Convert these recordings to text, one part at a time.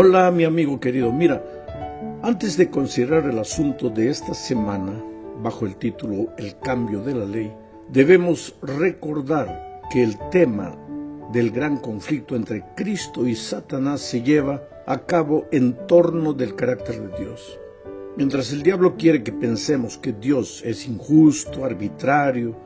Hola, mi amigo querido. Mira, antes de considerar el asunto de esta semana, bajo el título El cambio de la ley, debemos recordar que el tema del gran conflicto entre Cristo y Satanás se lleva a cabo en torno del carácter de Dios. Mientras el diablo quiere que pensemos que Dios es injusto, arbitrario,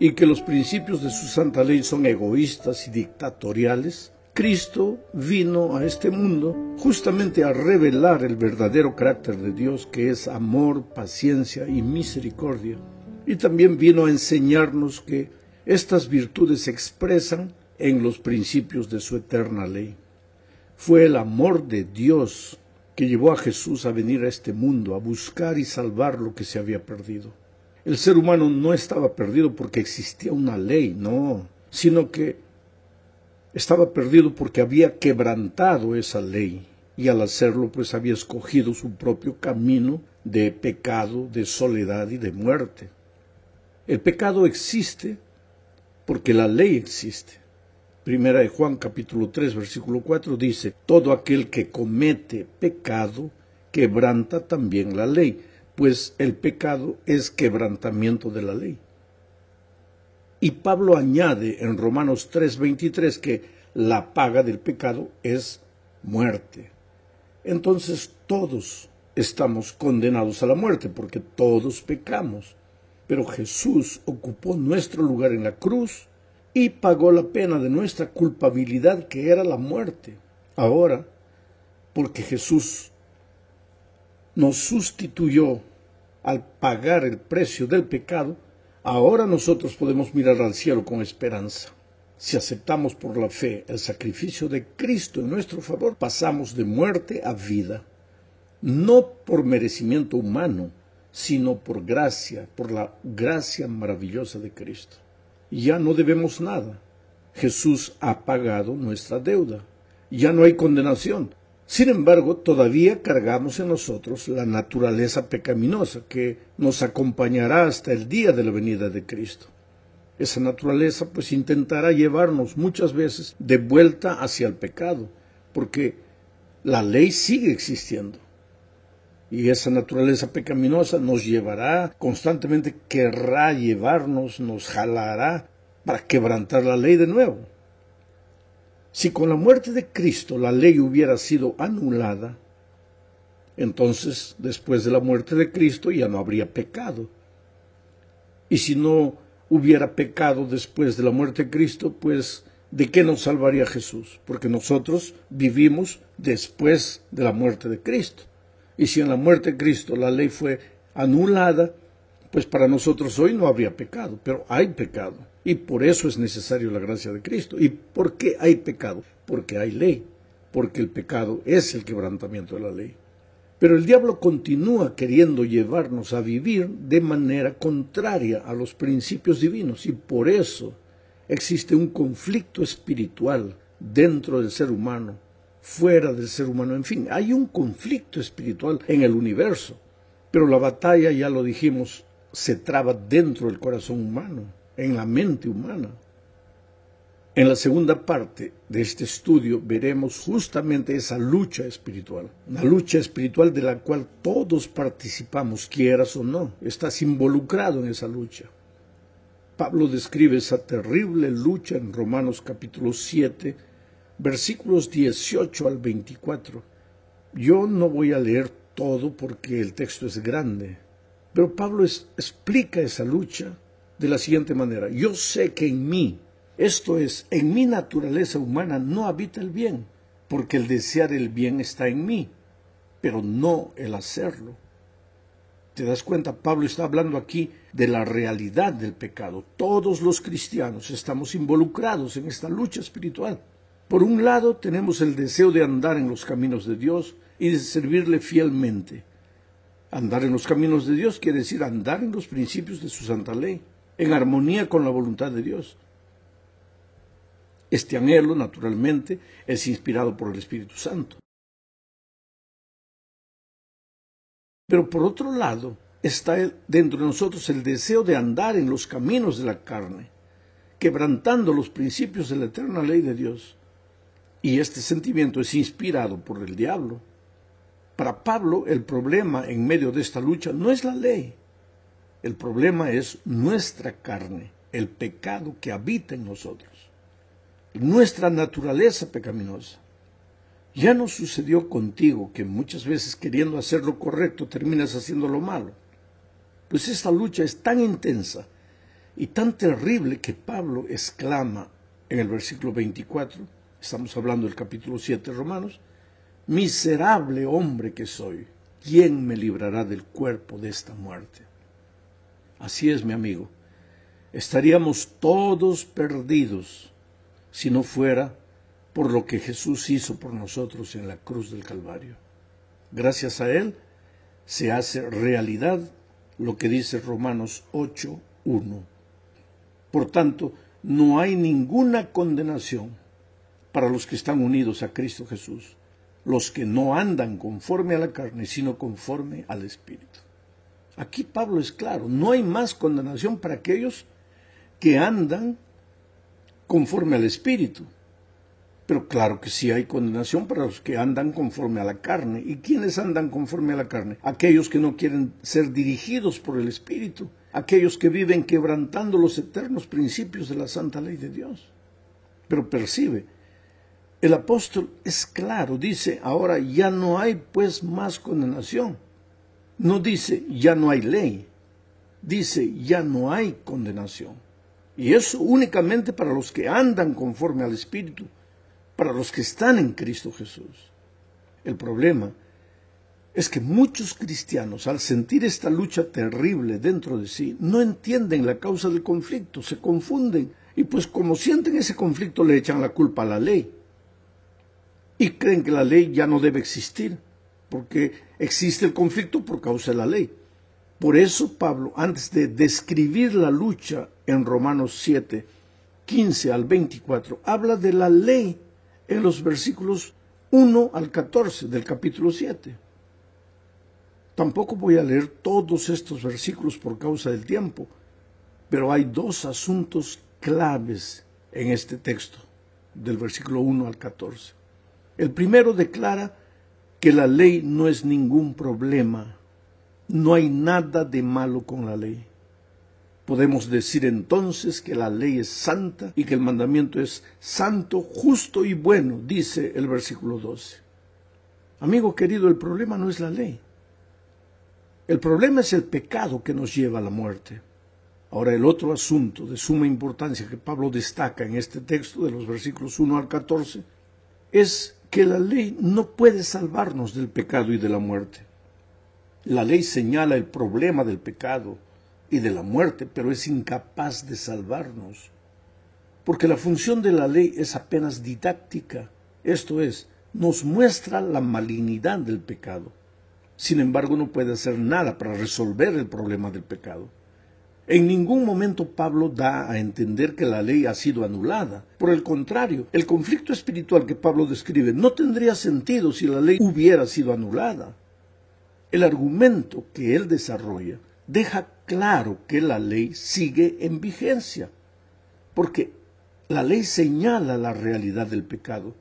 y que los principios de su santa ley son egoístas y dictatoriales, Cristo vino a este mundo justamente a revelar el verdadero carácter de Dios, que es amor, paciencia y misericordia. Y también vino a enseñarnos que estas virtudes se expresan en los principios de su eterna ley. Fue el amor de Dios que llevó a Jesús a venir a este mundo, a buscar y salvar lo que se había perdido. El ser humano no estaba perdido porque existía una ley, no, sino que estaba perdido porque había quebrantado esa ley y al hacerlo pues había escogido su propio camino de pecado, de soledad y de muerte. El pecado existe porque la ley existe. Primera de Juan capítulo 3 versículo 4 dice: todo aquel que comete pecado quebranta también la ley, pues el pecado es quebrantamiento de la ley. Y Pablo añade en Romanos 3:23 que la paga del pecado es muerte. Entonces todos estamos condenados a la muerte porque todos pecamos. Pero Jesús ocupó nuestro lugar en la cruz y pagó la pena de nuestra culpabilidad, que era la muerte. Ahora, porque Jesús nos sustituyó al pagar el precio del pecado, ahora nosotros podemos mirar al cielo con esperanza. Si aceptamos por la fe el sacrificio de Cristo en nuestro favor, pasamos de muerte a vida, no por merecimiento humano, sino por gracia, por la gracia maravillosa de Cristo. Ya no debemos nada. Jesús ha pagado nuestra deuda. Ya no hay condenación. Sin embargo, todavía cargamos en nosotros la naturaleza pecaminosa que nos acompañará hasta el día de la venida de Cristo. Esa naturaleza pues intentará llevarnos muchas veces de vuelta hacia el pecado, porque la ley sigue existiendo. Y esa naturaleza pecaminosa nos llevará, constantemente querrá llevarnos, nos jalará para quebrantar la ley de nuevo. Si con la muerte de Cristo la ley hubiera sido anulada, entonces después de la muerte de Cristo ya no habría pecado. Y si no hubiera pecado después de la muerte de Cristo, pues ¿de qué nos salvaría Jesús? Porque nosotros vivimos después de la muerte de Cristo. Y si en la muerte de Cristo la ley fue anulada, pues para nosotros hoy no habría pecado, pero hay pecado. Y por eso es necesario la gracia de Cristo. ¿Y por qué hay pecado? Porque hay ley, porque el pecado es el quebrantamiento de la ley. Pero el diablo continúa queriendo llevarnos a vivir de manera contraria a los principios divinos, y por eso existe un conflicto espiritual dentro del ser humano, fuera del ser humano, en fin, hay un conflicto espiritual en el universo, pero la batalla, ya lo dijimos, se traba dentro del corazón humano, en la mente humana. En la segunda parte de este estudio veremos justamente esa lucha espiritual, una lucha espiritual de la cual todos participamos, quieras o no, estás involucrado en esa lucha. Pablo describe esa terrible lucha en Romanos capítulo 7, versículos 18 al 24. Yo no voy a leer todo porque el texto es grande, pero Pablo explica esa lucha de la siguiente manera: yo sé que en mí, esto es, en mi naturaleza humana, no habita el bien, porque el desear el bien está en mí, pero no el hacerlo. ¿Te das cuenta? Pablo está hablando aquí de la realidad del pecado. Todos los cristianos estamos involucrados en esta lucha espiritual. Por un lado, tenemos el deseo de andar en los caminos de Dios y de servirle fielmente. Andar en los caminos de Dios quiere decir andar en los principios de su santa ley, en armonía con la voluntad de Dios. Este anhelo, naturalmente, es inspirado por el Espíritu Santo. Pero por otro lado, está dentro de nosotros el deseo de andar en los caminos de la carne, quebrantando los principios de la eterna ley de Dios. Y este sentimiento es inspirado por el diablo. Para Pablo, el problema en medio de esta lucha no es la ley. El problema es nuestra carne, el pecado que habita en nosotros, nuestra naturaleza pecaminosa. Ya no sucedió contigo que muchas veces queriendo hacer lo correcto terminas haciendo lo malo. Pues esta lucha es tan intensa y tan terrible que Pablo exclama en el versículo 24, estamos hablando del capítulo 7 de Romanos: miserable hombre que soy, ¿quién me librará del cuerpo de esta muerte? Así es, mi amigo, estaríamos todos perdidos si no fuera por lo que Jesús hizo por nosotros en la cruz del Calvario. Gracias a Él se hace realidad lo que dice Romanos 8:1. Por tanto, no hay ninguna condenación para los que están unidos a Cristo Jesús, los que no andan conforme a la carne, sino conforme al Espíritu. Aquí Pablo es claro, no hay más condenación para aquellos que andan conforme al Espíritu. Pero claro que sí hay condenación para los que andan conforme a la carne. ¿Y quiénes andan conforme a la carne? Aquellos que no quieren ser dirigidos por el Espíritu, aquellos que viven quebrantando los eternos principios de la santa ley de Dios. Pero percibe, el apóstol es claro, dice, ahora ya no hay pues más condenación. No dice, ya no hay ley, dice, ya no hay condenación. Y eso únicamente para los que andan conforme al Espíritu, para los que están en Cristo Jesús. El problema es que muchos cristianos, al sentir esta lucha terrible dentro de sí, no entienden la causa del conflicto, se confunden, y pues como sienten ese conflicto le echan la culpa a la ley. Y creen que la ley ya no debe existir, porque existe el conflicto por causa de la ley. Por eso Pablo, antes de describir la lucha en Romanos 7, 15 al 24, habla de la ley en los versículos 1 al 14 del capítulo 7. Tampoco voy a leer todos estos versículos por causa del tiempo, pero hay dos asuntos claves en este texto, del versículo 1 al 14. El primero declara que la ley no es ningún problema, no hay nada de malo con la ley. Podemos decir entonces que la ley es santa y que el mandamiento es santo, justo y bueno, dice el versículo 12. Amigo querido, el problema no es la ley. El problema es el pecado que nos lleva a la muerte. Ahora, el otro asunto de suma importancia que Pablo destaca en este texto de los versículos 1 al 14 es que la ley no puede salvarnos del pecado y de la muerte. La ley señala el problema del pecado y de la muerte, pero es incapaz de salvarnos, porque la función de la ley es apenas didáctica, esto es, nos muestra la malignidad del pecado. Sin embargo, no puede hacer nada para resolver el problema del pecado. En ningún momento Pablo da a entender que la ley ha sido anulada. Por el contrario, el conflicto espiritual que Pablo describe no tendría sentido si la ley hubiera sido anulada. El argumento que él desarrolla deja claro que la ley sigue en vigencia, porque la ley señala la realidad del pecado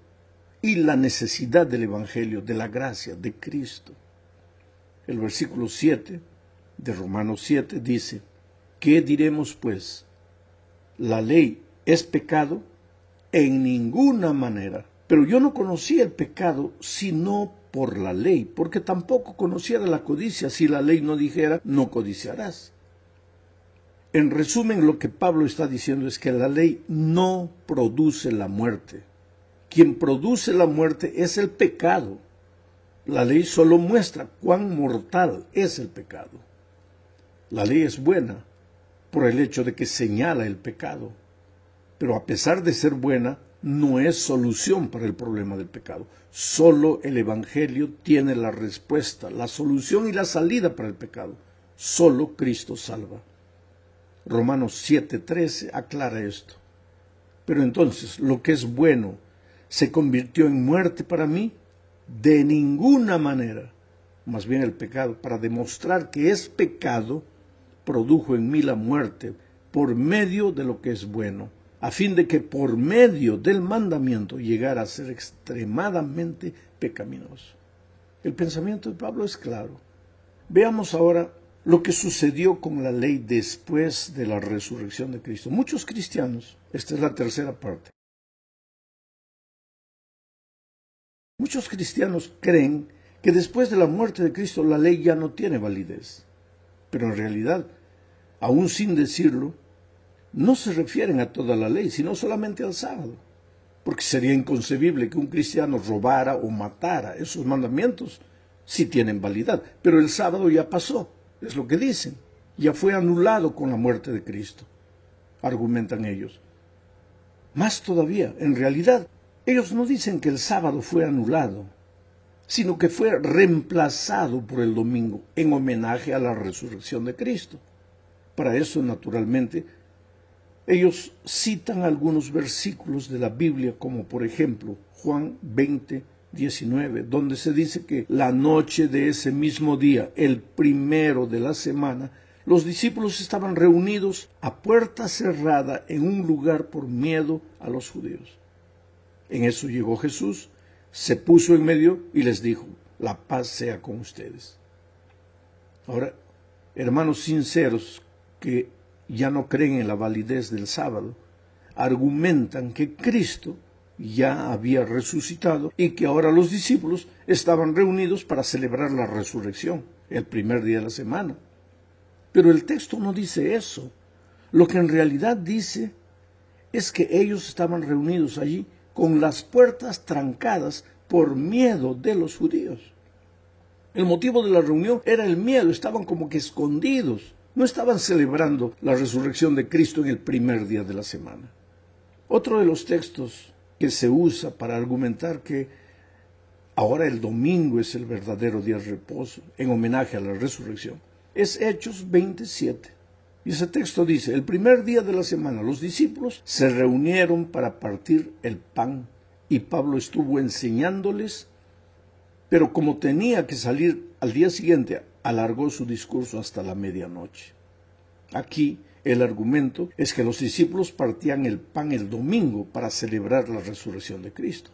y la necesidad del Evangelio, de la gracia de Cristo. El versículo 7 de Romanos 7 dice: ¿qué diremos pues? ¿La ley es pecado? En ninguna manera. Pero yo no conocía el pecado sino por la ley, porque tampoco conociera la codicia si la ley no dijera, no codiciarás. En resumen, lo que Pablo está diciendo es que la ley no produce la muerte. Quien produce la muerte es el pecado. La ley solo muestra cuán mortal es el pecado. La ley es buena por el hecho de que señala el pecado, pero a pesar de ser buena, no es solución para el problema del pecado. Solo el Evangelio tiene la respuesta, la solución y la salida para el pecado. Solo Cristo salva. Romanos 7:13 aclara esto. Pero entonces, ¿lo que es bueno se convirtió en muerte para mí? De ninguna manera. Más bien el pecado, para demostrar que es pecado, produjo en mí la muerte por medio de lo que es bueno, a fin de que por medio del mandamiento llegara a ser extremadamente pecaminoso. El pensamiento de Pablo es claro. Veamos ahora lo que sucedió con la ley después de la resurrección de Cristo. Muchos cristianos, esta es la tercera parte, muchos cristianos creen que después de la muerte de Cristo la ley ya no tiene validez. Pero en realidad, aún sin decirlo, no se refieren a toda la ley, sino solamente al sábado. Porque sería inconcebible que un cristiano robara o matara. Esos mandamientos sí tienen validad, pero el sábado ya pasó, es lo que dicen. Ya fue anulado con la muerte de Cristo, argumentan ellos. Más todavía, en realidad, ellos no dicen que el sábado fue anulado, sino que fue reemplazado por el domingo en homenaje a la resurrección de Cristo. Para eso, naturalmente, ellos citan algunos versículos de la Biblia, como por ejemplo Juan 20:19, donde se dice que la noche de ese mismo día, el primero de la semana, los discípulos estaban reunidos a puerta cerrada en un lugar por miedo a los judíos. En eso llegó Jesús, se puso en medio y les dijo: la paz sea con ustedes. Ahora, hermanos sinceros que ya no creen en la validez del sábado, argumentan que Cristo ya había resucitado y que ahora los discípulos estaban reunidos para celebrar la resurrección, el primer día de la semana. Pero el texto no dice eso. Lo que en realidad dice es que ellos estaban reunidos allí con las puertas trancadas por miedo de los judíos. El motivo de la reunión era el miedo, estaban como que escondidos. No estaban celebrando la resurrección de Cristo en el primer día de la semana. Otro de los textos que se usa para argumentar que ahora el domingo es el verdadero día de reposo, en homenaje a la resurrección, es Hechos 27. Y ese texto dice: el primer día de la semana los discípulos se reunieron para partir el pan, y Pablo estuvo enseñándoles, pero como tenía que salir al día siguiente, alargó su discurso hasta la medianoche. Aquí el argumento es que los discípulos partían el pan el domingo para celebrar la resurrección de Cristo.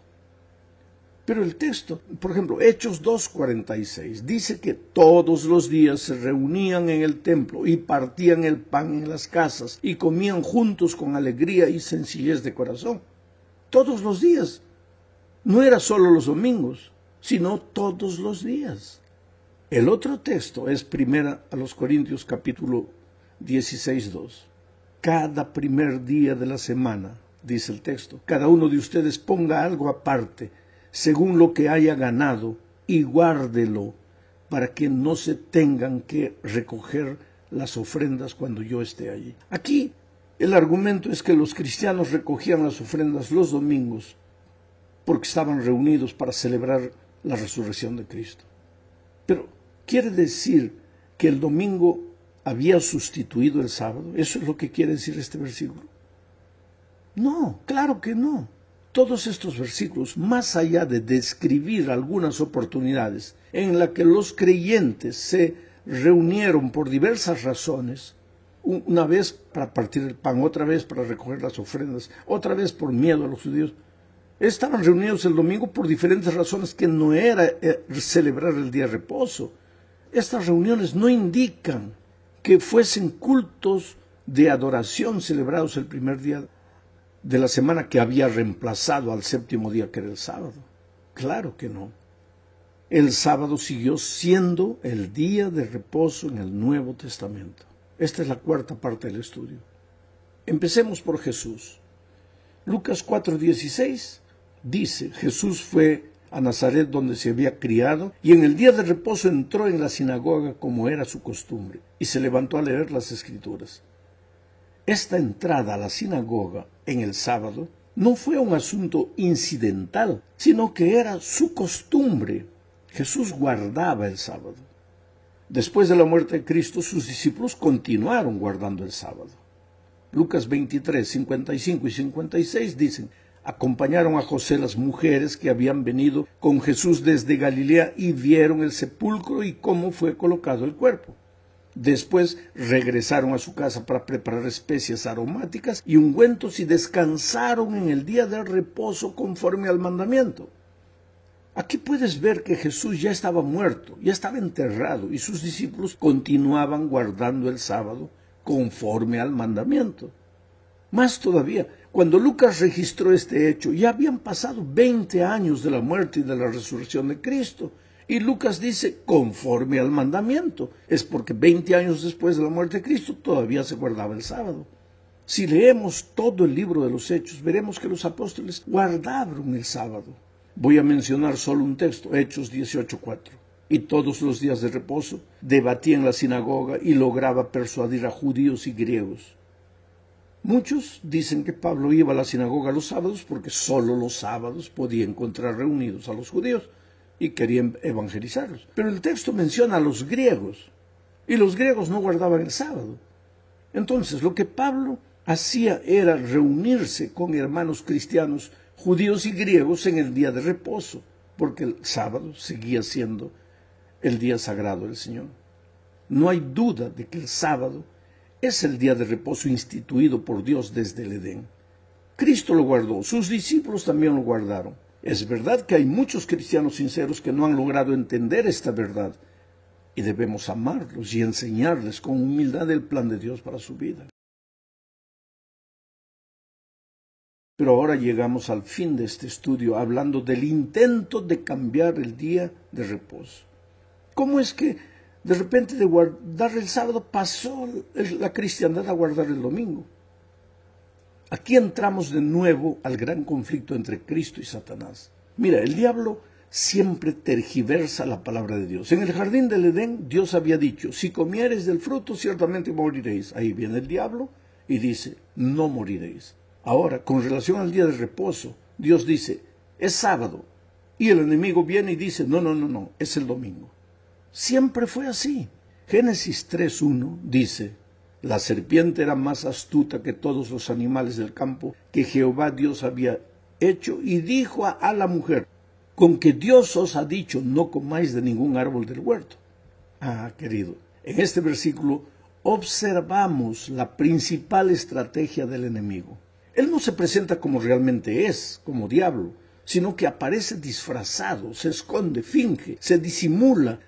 Pero el texto, por ejemplo, Hechos 2:46, dice que todos los días se reunían en el templo y partían el pan en las casas y comían juntos con alegría y sencillez de corazón. Todos los días. No era solo los domingos, sino todos los días. El otro texto es 1 Corintios capítulo 16:2. Cada primer día de la semana, dice el texto, cada uno de ustedes ponga algo aparte, según lo que haya ganado, y guárdelo, para que no se tengan que recoger las ofrendas cuando yo esté allí. Aquí el argumento es que los cristianos recogían las ofrendas los domingos, porque estaban reunidos para celebrar la resurrección de Cristo. Pero ¿quiere decir que el domingo había sustituido el sábado? ¿Eso es lo que quiere decir este versículo? No, claro que no. Todos estos versículos, más allá de describir algunas oportunidades en las que los creyentes se reunieron por diversas razones, una vez para partir el pan, otra vez para recoger las ofrendas, otra vez por miedo a los judíos, estaban reunidos el domingo por diferentes razones que no era celebrar el día de reposo. Estas reuniones no indican que fuesen cultos de adoración celebrados el primer día de la semana que había reemplazado al séptimo día, que era el sábado. Claro que no. El sábado siguió siendo el día de reposo en el Nuevo Testamento. Esta es la cuarta parte del estudio. Empecemos por Jesús. Lucas 4:16 dice: Jesús fue a Nazaret, donde se había criado, y en el día de reposo entró en la sinagoga como era su costumbre, y se levantó a leer las Escrituras. Esta entrada a la sinagoga en el sábado no fue un asunto incidental, sino que era su costumbre. Jesús guardaba el sábado. Después de la muerte de Cristo, sus discípulos continuaron guardando el sábado. Lucas 23, 55 y 56 dicen: acompañaron a José las mujeres que habían venido con Jesús desde Galilea y vieron el sepulcro y cómo fue colocado el cuerpo. Después regresaron a su casa para preparar especias aromáticas y ungüentos y descansaron en el día del reposo conforme al mandamiento. Aquí puedes ver que Jesús ya estaba muerto, ya estaba enterrado y sus discípulos continuaban guardando el sábado conforme al mandamiento. Más todavía, cuando Lucas registró este hecho, ya habían pasado 20 años de la muerte y de la resurrección de Cristo. Y Lucas dice, conforme al mandamiento. Es porque 20 años después de la muerte de Cristo todavía se guardaba el sábado. Si leemos todo el libro de los Hechos, veremos que los apóstoles guardaron el sábado. Voy a mencionar solo un texto, Hechos 18:4. Y todos los días de reposo debatía en la sinagoga y lograba persuadir a judíos y griegos. Muchos dicen que Pablo iba a la sinagoga los sábados porque solo los sábados podía encontrar reunidos a los judíos y querían evangelizarlos. Pero el texto menciona a los griegos y los griegos no guardaban el sábado. Entonces lo que Pablo hacía era reunirse con hermanos cristianos, judíos y griegos en el día de reposo, porque el sábado seguía siendo el día sagrado del Señor. No hay duda de que el sábado es el día de reposo instituido por Dios desde el Edén. Cristo lo guardó, sus discípulos también lo guardaron. Es verdad que hay muchos cristianos sinceros que no han logrado entender esta verdad y debemos amarlos y enseñarles con humildad el plan de Dios para su vida. Pero ahora llegamos al fin de este estudio hablando del intento de cambiar el día de reposo. ¿Cómo es que de repente de guardar el sábado pasó la cristiandad a guardar el domingo? Aquí entramos de nuevo al gran conflicto entre Cristo y Satanás. Mira, el diablo siempre tergiversa la palabra de Dios. En el jardín del Edén, Dios había dicho, si comieres del fruto, ciertamente moriréis. Ahí viene el diablo y dice, no moriréis. Ahora, con relación al día de reposo, Dios dice, es sábado. Y el enemigo viene y dice, no, es el domingo. Siempre fue así. Génesis 3:1 dice, la serpiente era más astuta que todos los animales del campo que Jehová Dios había hecho y dijo a la mujer, con que Dios os ha dicho, no comáis de ningún árbol del huerto. Ah, querido, en este versículo observamos la principal estrategia del enemigo. Él no se presenta como realmente es, como diablo, sino que aparece disfrazado, se esconde, finge, se disimula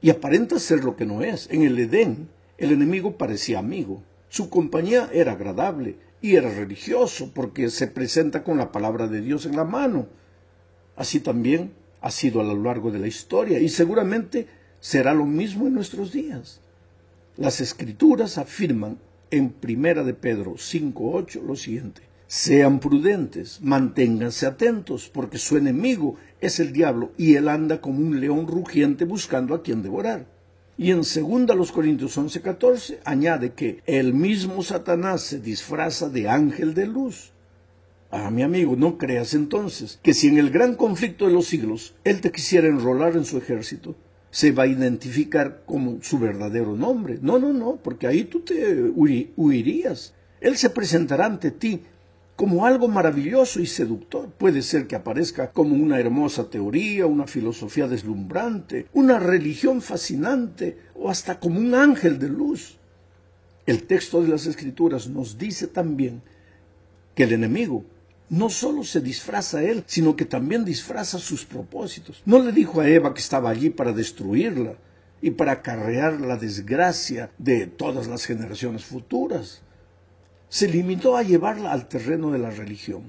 y aparenta ser lo que no es. En el Edén, el enemigo parecía amigo, su compañía era agradable y era religioso porque se presenta con la palabra de Dios en la mano. Así también ha sido a lo largo de la historia y seguramente será lo mismo en nuestros días. Las Escrituras afirman en 1 de Pedro 5:8 lo siguiente, sean prudentes, manténganse atentos, porque su enemigo es el diablo y él anda como un león rugiente buscando a quien devorar. Y en 2 Corintios 11:14 añade que el mismo Satanás se disfraza de ángel de luz. Ah, mi amigo, no creas entonces que si en el gran conflicto de los siglos él te quisiera enrolar en su ejército, se va a identificar como su verdadero nombre. No, porque ahí tú te huirías. Él se presentará ante ti como algo maravilloso y seductor. Puede ser que aparezca como una hermosa teoría, una filosofía deslumbrante, una religión fascinante o hasta como un ángel de luz. El texto de las Escrituras nos dice también que el enemigo no solo se disfraza a él, sino que también disfraza sus propósitos. No le dijo a Eva que estaba allí para destruirla y para acarrear la desgracia de todas las generaciones futuras. Se limitó a llevarla al terreno de la religión.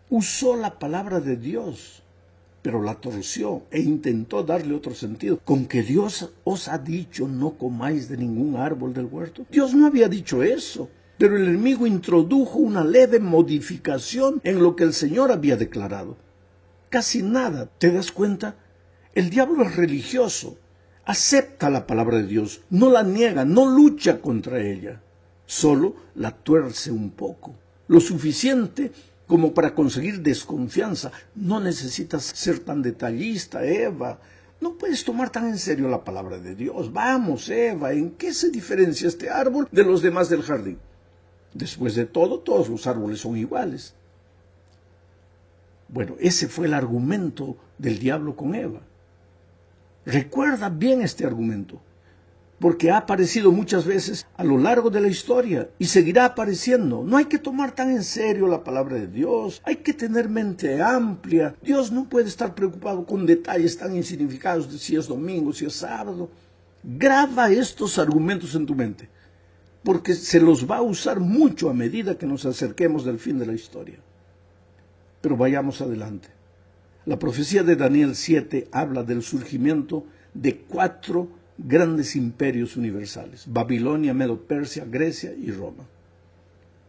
Usó la palabra de Dios, pero la torció e intentó darle otro sentido. Con que Dios os ha dicho no comáis de ningún árbol del huerto. Dios no había dicho eso, pero el enemigo introdujo una leve modificación en lo que el Señor había declarado. Casi nada, ¿te das cuenta? El diablo es religioso, acepta la palabra de Dios, no la niega, no lucha contra ella. Solo la tuerce un poco, lo suficiente como para conseguir desconfianza. No necesitas ser tan detallista, Eva. No puedes tomar tan en serio la palabra de Dios. Vamos, Eva, ¿en qué se diferencia este árbol de los demás del jardín? Después de todo, todos los árboles son iguales. Bueno, ese fue el argumento del diablo con Eva. Recuerda bien este argumento. porque ha aparecido muchas veces a lo largo de la historia y seguirá apareciendo. No hay que tomar tan en serio la palabra de Dios, hay que tener mente amplia. Dios no puede estar preocupado con detalles tan insignificados de si es domingo, si es sábado. Graba estos argumentos en tu mente, porque se los va a usar mucho a medida que nos acerquemos del fin de la historia. Pero vayamos adelante. La profecía de Daniel 7 habla del surgimiento de 4 grandes imperios universales: Babilonia, Medo-Persia, Grecia y Roma.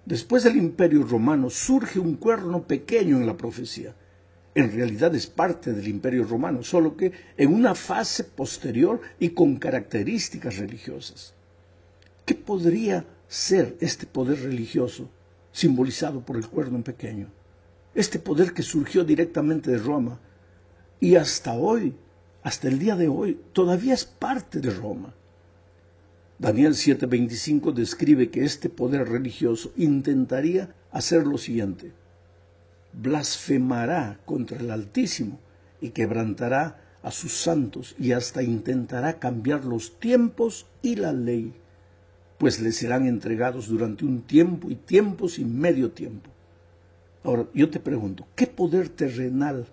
Después del imperio romano surge un cuerno pequeño en la profecía. En realidad es parte del imperio romano, solo que en una fase posterior y con características religiosas. ¿Qué podría ser este poder religioso simbolizado por el cuerno pequeño? Este poder que surgió directamente de Roma y hasta hoy, hasta el día de hoy, todavía es parte de Roma. Daniel 7:25 describe que este poder religioso intentaría hacer lo siguiente: blasfemará contra el Altísimo y quebrantará a sus santos y hasta intentará cambiar los tiempos y la ley, pues le serán entregados durante un tiempo y tiempos y medio tiempo. Ahora, yo te pregunto, ¿qué poder terrenal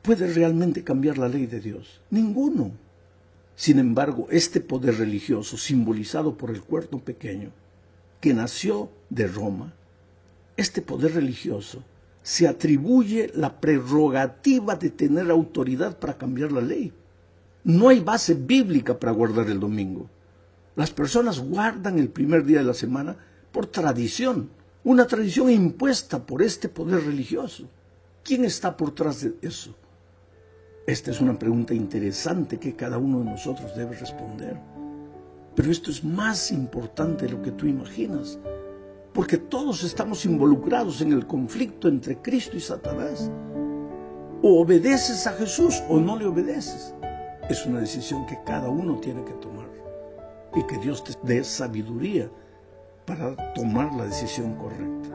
puede realmente cambiar la ley de Dios? Ninguno. Sin embargo, este poder religioso, simbolizado por el cuerno pequeño, que nació de Roma, este poder religioso se atribuye la prerrogativa de tener autoridad para cambiar la ley. No hay base bíblica para guardar el domingo. Las personas guardan el primer día de la semana por tradición, una tradición impuesta por este poder religioso. ¿Quién está por detrás de eso? Esta es una pregunta interesante que cada uno de nosotros debe responder. Pero esto es más importante de lo que tú imaginas, porque todos estamos involucrados en el conflicto entre Cristo y Satanás. O obedeces a Jesús o no le obedeces. Es una decisión que cada uno tiene que tomar, y que Dios te dé sabiduría para tomar la decisión correcta.